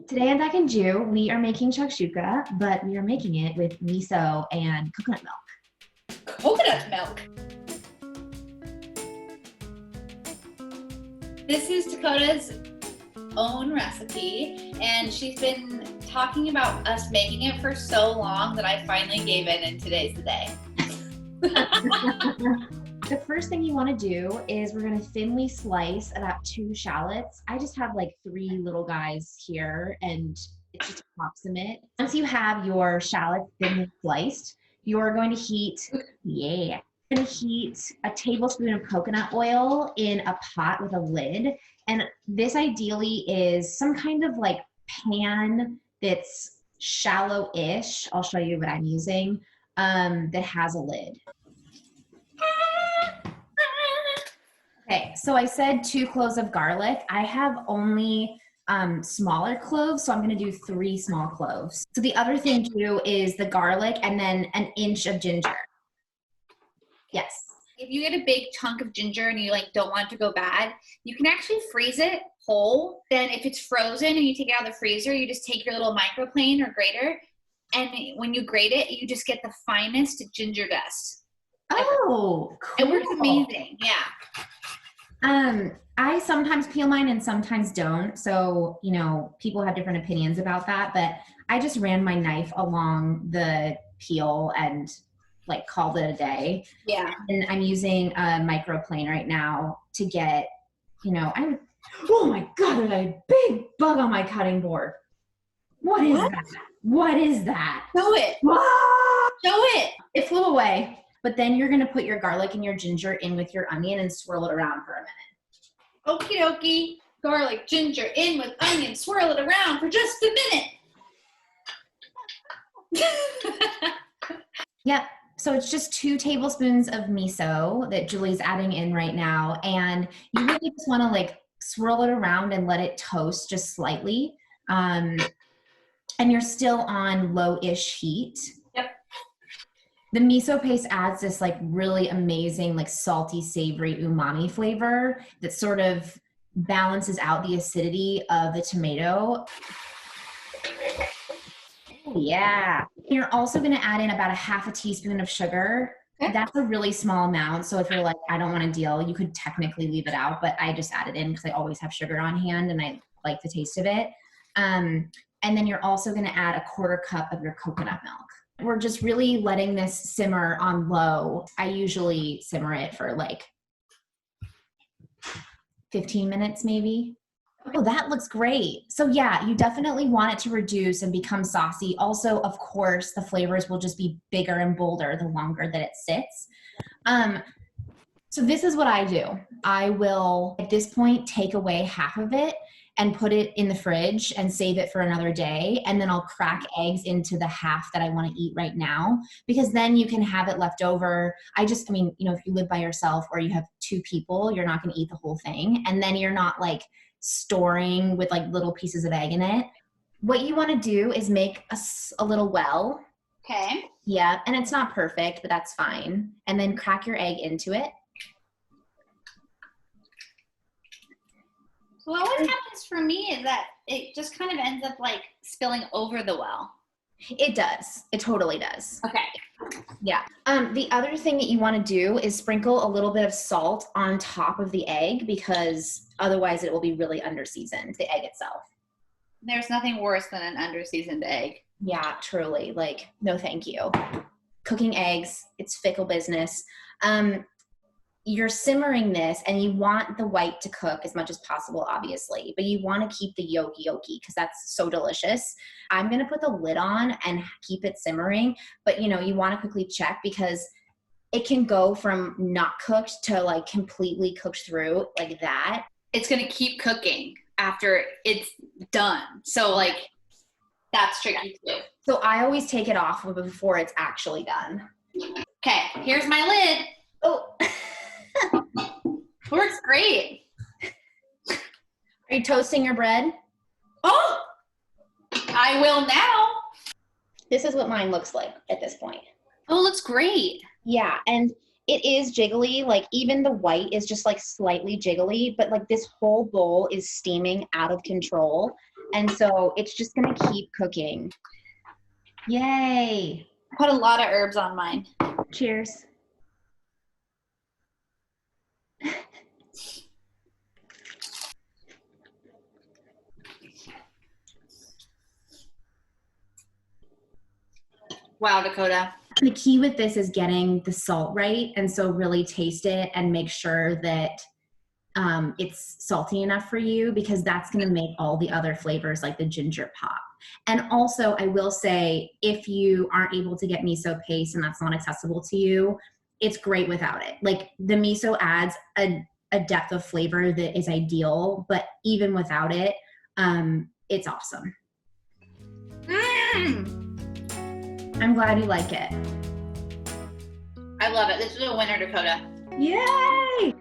Today on Dak and Jew, we are making shakshuka, but we are making it with miso and coconut milk. Coconut milk. This is Dakota's own recipe, and she's been talking about us making it for so long that I finally gave in, and today's the day. The first thing you want to do is we're going to thinly slice about 2 shallots. I just have like 3 little guys here, and it's just approximate. Once you have your shallots thinly sliced, you're going to heat, a tablespoon of coconut oil in a pot with a lid. And this ideally is some kind of like pan that's shallow-ish. I'll show you what I'm using, that has a lid. Okay, so I said 2 cloves of garlic. I have only smaller cloves, so I'm gonna do 3 small cloves. So the other thing too is the garlic and then an inch of ginger. Yes. If you get a big chunk of ginger and you like don't want it to go bad, you can actually freeze it whole. Then if it's frozen and you take it out of the freezer, you just take your little microplane or grater, and when you grate it, you just get the finest ginger dust. Oh, cool. It works amazing, yeah. I sometimes peel mine and sometimes don't. So, you know, people have different opinions about that, but I just ran my knife along the peel and like called it a day. Yeah. And I'm using a microplane right now to get, you know, oh my God, there's a big bug on my cutting board. What is that? What is that? Show it. Ah! Show it. It flew away. But then you're going to put your garlic and your ginger in with your onion and swirl it around for a minute. Okie dokie. Garlic, ginger in with onion. Swirl it around for just a minute. Yep. So it's just 2 tablespoons of miso that Julie's adding in right now. And you really just want to like swirl it around and let it toast just slightly. And you're still on low-ish heat. Yep. The miso paste adds this like really amazing, like salty, savory umami flavor that sort of balances out the acidity of the tomato. Yeah. You're also going to add in about a 1/2 teaspoon of sugar. Okay. That's a really small amount. So if you're like, I don't want to deal, you could technically leave it out, but I just add it in because I always have sugar on hand and I like the taste of it. And then you're also going to add a 1/4 cup of your coconut milk. We're just really letting this simmer on low. I usually simmer it for like 15 minutes maybe. Oh, that looks great. So yeah, you definitely want it to reduce and become saucy. Also, of course, the flavors will just be bigger and bolder the longer that it sits. So this is what I do. I will, at this point, take away half of it and put it in the fridge and save it for another day. And then I'll crack eggs into the half that I want to eat right now, because then you can have it left over. I mean, you know, if you live by yourself or you have 2 people, you're not going to eat the whole thing. And then you're not like storing with like little pieces of egg in it. What you want to do is make a little well. Okay. Yeah. And it's not perfect, but that's fine. And then crack your egg into it. So what always happens for me is that it just kind of ends up like spilling over the well. It does. It totally does. Okay. Yeah. The other thing that you want to do is sprinkle a little bit of salt on top of the egg, because otherwise it will be really underseasoned, the egg itself. There's nothing worse than an underseasoned egg. Yeah, truly. Like, no thank you. Cooking eggs, it's fickle business. You're simmering this and you want the white to cook as much as possible, obviously, but you want to keep the yolky because that's so delicious. I'm going to put the lid on and keep it simmering, but you know, you want to quickly check because it can go from not cooked to like completely cooked through like that. It's going to keep cooking after it's done. So like that's tricky too. So I always take it off before it's actually done. Okay, here's my lid. Oh. Works great. Are you toasting your bread? Oh, I will now. This is what mine looks like at this point. Oh, it looks great. Yeah, and it is jiggly. Like even the white is just like slightly jiggly, but like this whole bowl is steaming out of control. And so it's just gonna keep cooking. Yay. Put a lot of herbs on mine. Cheers. Wow, Dakota. The key with this is getting the salt right. And so really taste it and make sure that it's salty enough for you, because that's going to make all the other flavors like the ginger pop. And also, I will say, if you aren't able to get miso paste and that's not accessible to you, it's great without it. Like the miso adds a depth of flavor that is ideal, but even without it, it's awesome. I'm glad you like it. I love it. This is a winner, Dakota. Yay!